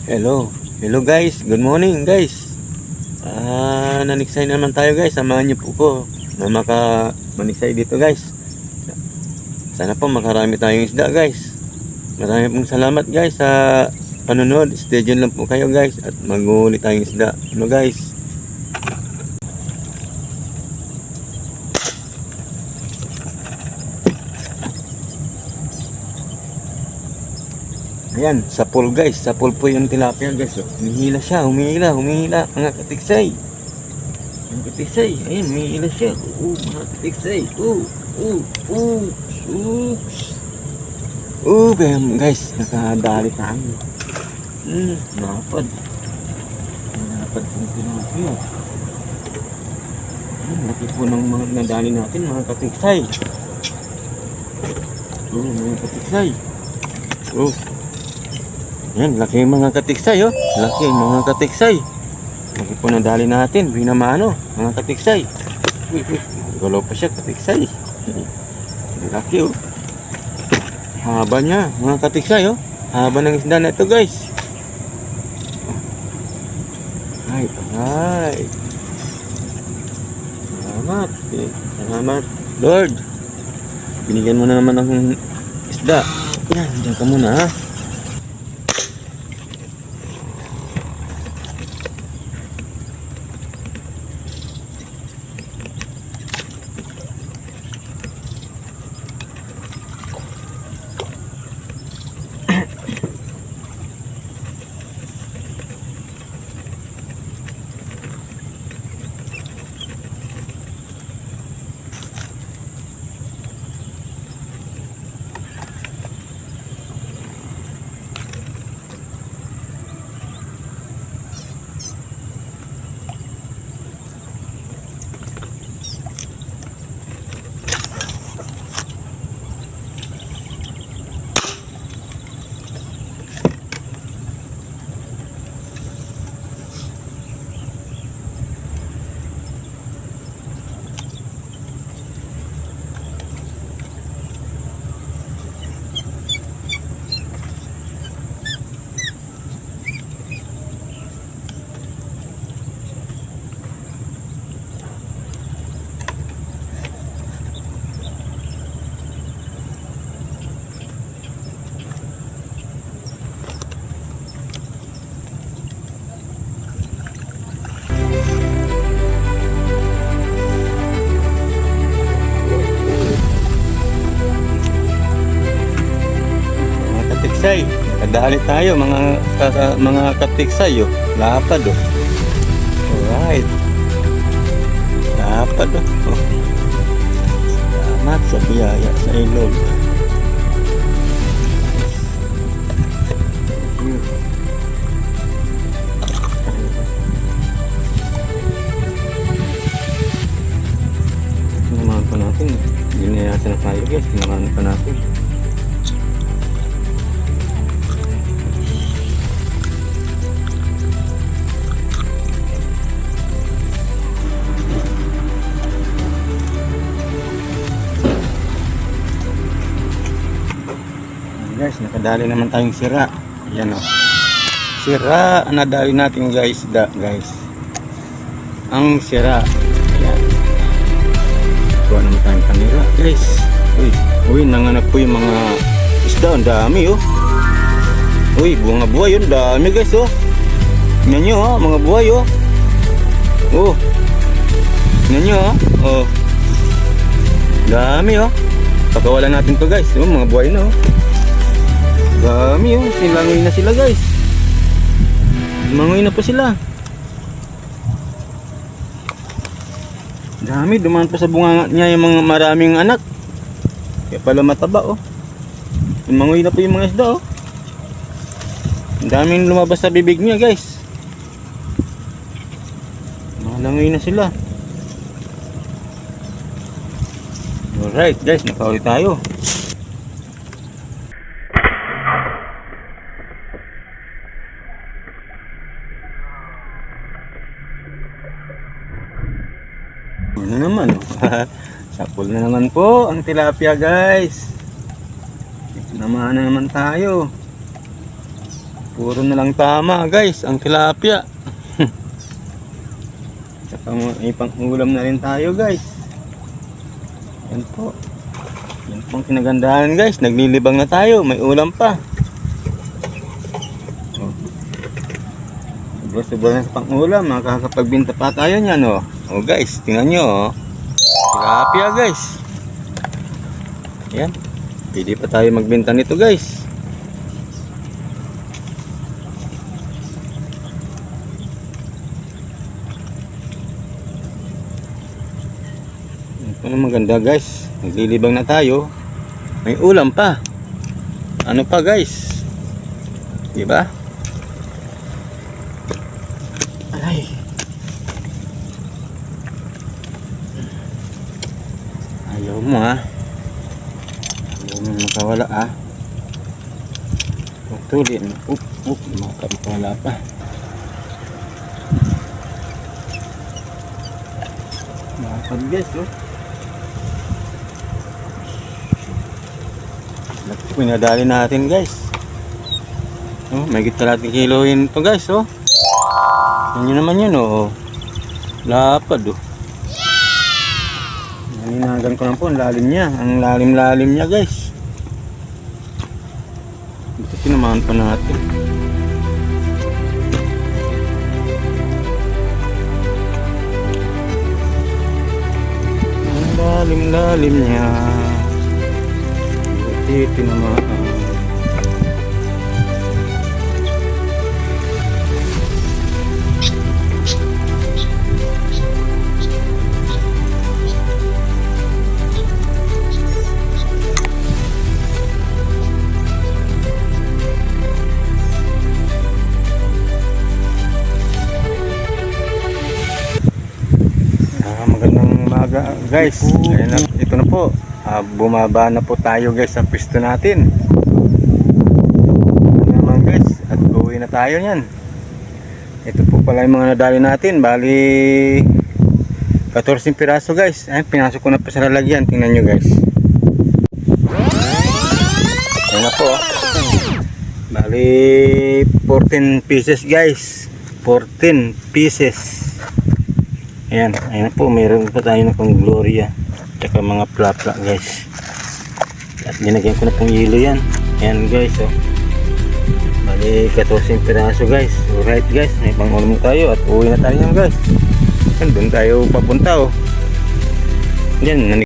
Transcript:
Hello. Hello guys. Good morning guys. Naniksay naman tayo guys. Samahan niyo po ko na maniksay dito guys. Sana po makarami tayong isda guys. Maraming pong salamat guys sa panonood. Stay tuned lang po kayo guys at mag-uuli tayong isda. Ano guys? Ayan, sa pool guys. Sa pool po yung tilapia guys. Humihila siya, humihila. Mga katiksay. Mga katiksay. Ayan, humihila siya. Mga katiksay. Guys, nakadali tayo. Napad. Napad yung tilapia. Laki po ng mga nadali natin, mga katiksay. Mga katiksay. Yan, laki mga katiksay Laki mga katiksay. Laki po nadali natin, binamano, mga katiksay. Galaw pa siya, katiksay. Laki Haba niya, mga katiksay Haba ng isda na ito guys. Alright. Salamat Lord. Binigyan mo na naman ng isda. Yan, dyan ka muna katiksay. Kadali tayo mga katiksay Lapad Alright. Lapad Salamat sa biyaya sa ilog. Tinamahan pa natin. Ginayasan na tayo guys. Tinamahan pa natin. Guys, nakadali naman tayong sira. Ayan Sira, nadali natin guys, guys. Ang sira. Ayan. Kuha naman tayong kamera, guys. Uy, nanganak po yung mga isda. Ang dami Uy, bunga buhay dami guys Tingnan nyo mga buhay Tingnan nyo Dami Pakawalan natin to guys. Mga buhay na Dami Silangoy na sila guys. Mangoy na po sila. Dami. Dumaan pa sa bunga niya yung mga maraming anak. Kaya pala mataba Mangoy na po yung mga isda Ang daming lumabas sa bibig niya guys. Malangoy na sila. Alright guys, nakaulit tayo. Ano naman Sapul na naman po ang tilapia guys. Naman na naman tayo. Puro na lang tama guys ang tilapia. Saka may pang-ulam na rin tayo guys. Yan po. Yan pong kinagandahan guys. Naglilibang na tayo. May ulam pa. Sobra-sobra na sa pang-ulam. Makakapagbinta pa tayo niyan oh. Oh guys, tingnan nyo oh. Tilapia guys. Yan. Pwede pa tayo magbenta nito guys. Ito na maganda guys. Naglilibang na tayo. May ulam pa. Ano pa guys? Diba? Ay. Ayaw mo ah. Ayaw mo makawala ah. Tuli. Makawala pa. Makapag guys oh. Pinadali natin guys. Oh, may kalahating kilo yun to guys oh. Yan naman yun oh. Lapad oh. Naninagan ko lang po ang lalim niya. Ang lalim-lalim niya guys. Ito tinamahan pa natin. Ang lalim-lalim niya. Ito naman. Magandang umaga guys. Ayan na, ito na po. Bumaba na po tayo guys sa pwesto natin. Ayan naman guys. At uwi na tayo niyan. Ito po pala yung mga nadali natin. Bali 14 piraso guys. Ayan, pinasok ko na pa sa lalagyan. Tingnan nyo guys. Ayan na po. Bali 14 pieces guys. 14 pieces. Ayan, ayan po, mayroon pa tayo ng pang Gloria tsaka mga plapla guys. At linagyan ko na pong yelo yan. Ayan guys oh. Bali 14 piraso guys. Alright guys, may pang-ulam tayo at uwi na tayo yan guys. Doon tayo papunta oh. Yan,